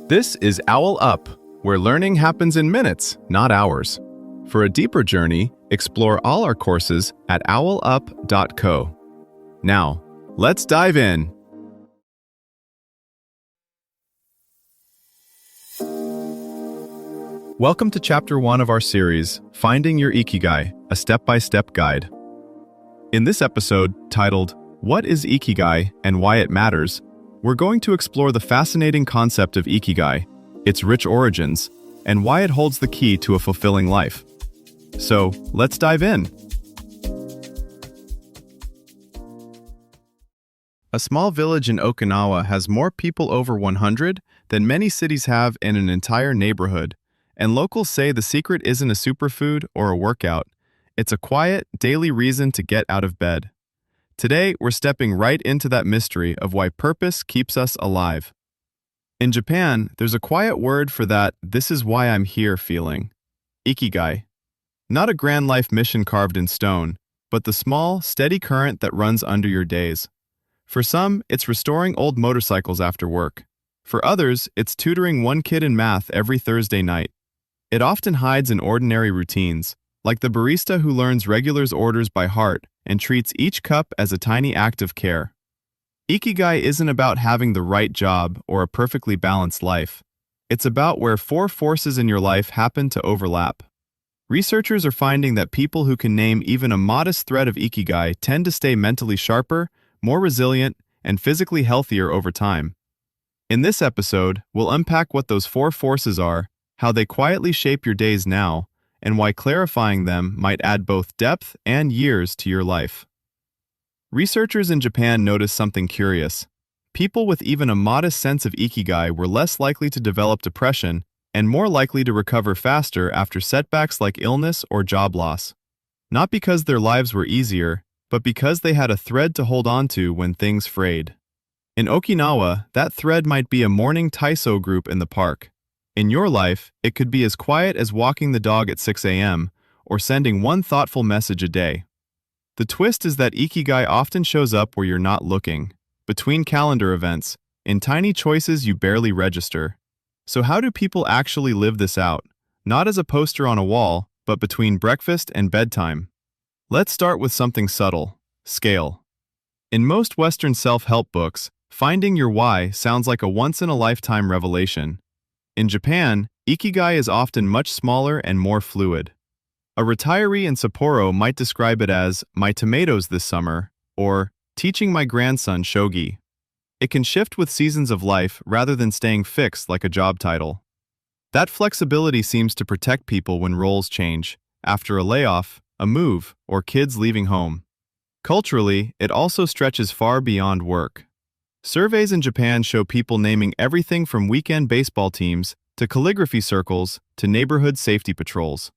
This is OwlUp, where learning happens in minutes, not hours. For a deeper journey, explore all our courses at owlup.co. Now, let's dive in. Welcome to Chapter 1 of our series, Finding Your Ikigai, a step-by-step guide. In this episode, titled, What is Ikigai and Why It Matters?, we're going to explore the fascinating concept of Ikigai, its rich origins, and why it holds the key to a fulfilling life. So, let's dive in. A small village in Okinawa has more people over 100 than many cities have in an entire neighborhood, and locals say the secret isn't a superfood or a workout. It's a quiet, daily reason to get out of bed. Today, we're stepping right into that mystery of why purpose keeps us alive. In Japan, there's a quiet word for that "this is why I'm here" feeling. Ikigai. Not a grand life mission carved in stone, but the small, steady current that runs under your days. For some, it's restoring old motorcycles after work. For others, it's tutoring one kid in math every Thursday night. It often hides in ordinary routines, like the barista who learns regulars' orders by heart and treats each cup as a tiny act of care. Ikigai isn't about having the right job or a perfectly balanced life. It's about where four forces in your life happen to overlap. Researchers are finding that people who can name even a modest thread of Ikigai tend to stay mentally sharper, more resilient, and physically healthier over time. In this episode, we'll unpack what those four forces are, how they quietly shape your days now, and why clarifying them might add both depth and years to your life. Researchers in Japan noticed something curious. People with even a modest sense of Ikigai were less likely to develop depression and more likely to recover faster after setbacks like illness or job loss. Not because their lives were easier, but because they had a thread to hold on to when things frayed. In Okinawa, that thread might be a morning Taiso group in the park. In your life, it could be as quiet as walking the dog at 6 a.m. or sending one thoughtful message a day. The twist is that Ikigai often shows up where you're not looking, between calendar events, in tiny choices you barely register. So how do people actually live this out? Not as a poster on a wall, but between breakfast and bedtime. Let's start with something subtle: scale. In most Western self-help books, finding your why sounds like a once-in-a-lifetime revelation. In Japan, Ikigai is often much smaller and more fluid. A retiree in Sapporo might describe it as "my tomatoes this summer" or "teaching my grandson shogi." It can shift with seasons of life rather than staying fixed like a job title. That flexibility seems to protect people when roles change, after a layoff, a move, or kids leaving home. Culturally, it also stretches far beyond work. Surveys in Japan show people naming everything from weekend baseball teams to calligraphy circles to neighborhood safety patrols.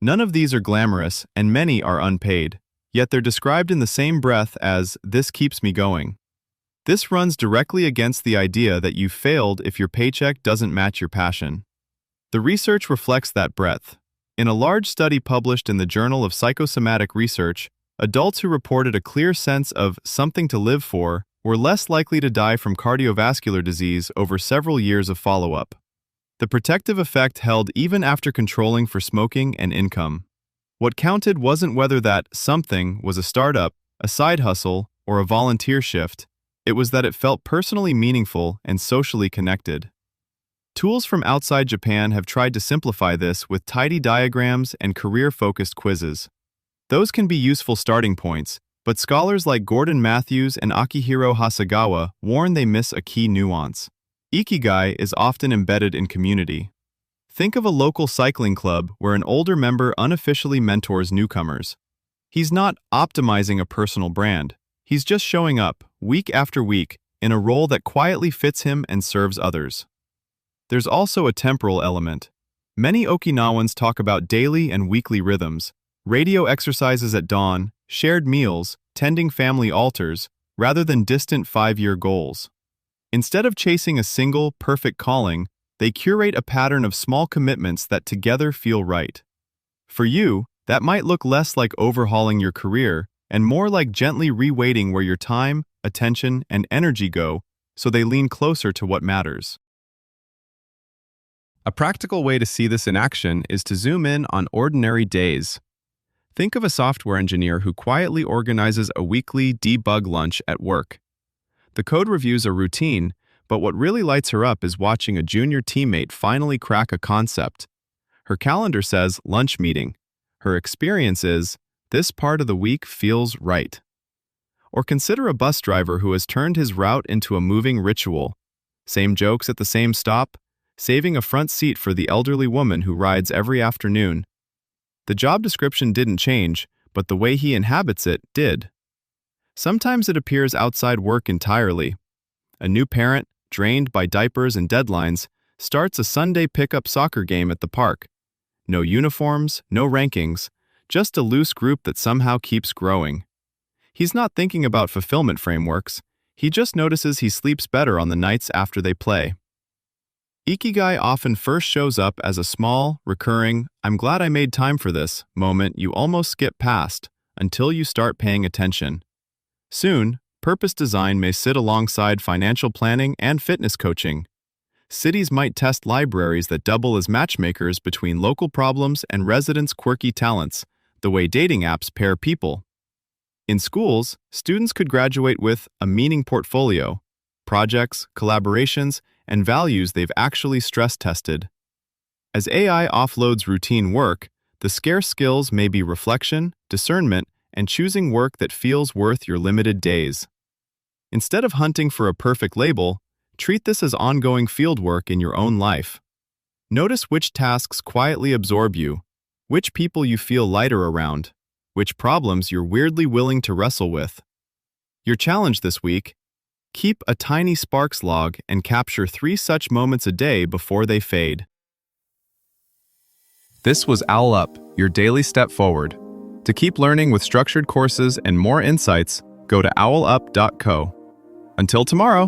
None of these are glamorous, and many are unpaid, yet they're described in the same breath as "this keeps me going." This runs directly against the idea that you've failed if your paycheck doesn't match your passion. The research reflects that breadth. In a large study published in the Journal of Psychosomatic Research, adults who reported a clear sense of something to live for were less likely to die from cardiovascular disease over several years of follow-up. The protective effect held even after controlling for smoking and income. What counted wasn't whether that something was a startup, a side hustle, or a volunteer shift. It was that it felt personally meaningful and socially connected. Tools from outside Japan have tried to simplify this with tidy diagrams and career-focused quizzes. Those can be useful starting points, but scholars like Gordon Matthews and Akihiro Hasegawa warn they miss a key nuance. Ikigai is often embedded in community. Think of a local cycling club where an older member unofficially mentors newcomers. He's not optimizing a personal brand. He's just showing up, week after week, in a role that quietly fits him and serves others. There's also a temporal element. Many Okinawans talk about daily and weekly rhythms, radio exercises at dawn, shared meals, tending family altars, rather than distant 5-year goals. Instead of chasing a single, perfect calling, they curate a pattern of small commitments that together feel right. For you, that might look less like overhauling your career and more like gently reweighting where your time, attention, and energy go so they lean closer to what matters. A practical way to see this in action is to zoom in on ordinary days. Think of a software engineer who quietly organizes a weekly debug lunch at work. The code reviews are routine, but what really lights her up is watching a junior teammate finally crack a concept. Her calendar says lunch meeting. Her experience is, this part of the week feels right. Or consider a bus driver who has turned his route into a moving ritual. Same jokes at the same stop, saving a front seat for the elderly woman who rides every afternoon. The job description didn't change, but the way he inhabits it did. Sometimes it appears outside work entirely. A new parent, drained by diapers and deadlines, starts a Sunday pickup soccer game at the park. No uniforms, no rankings, just a loose group that somehow keeps growing. He's not thinking about fulfillment frameworks. He just notices he sleeps better on the nights after they play. Ikigai often first shows up as a small, recurring, "I'm glad I made time for this" moment you almost skip past until you start paying attention. Soon, purpose design may sit alongside financial planning and fitness coaching. Cities might test libraries that double as matchmakers between local problems and residents' quirky talents, the way dating apps pair people. In schools, students could graduate with a meaning portfolio, projects, collaborations, and values they've actually stress-tested. As AI offloads routine work, the scarce skills may be reflection, discernment, and choosing work that feels worth your limited days. Instead of hunting for a perfect label, treat this as ongoing fieldwork in your own life. Notice which tasks quietly absorb you, which people you feel lighter around, which problems you're weirdly willing to wrestle with. Your challenge this week: keep a tiny sparks log and capture 3 such moments a day before they fade. This was OwlUp, your daily step forward. To keep learning with structured courses and more insights, go to owlup.co. Until tomorrow!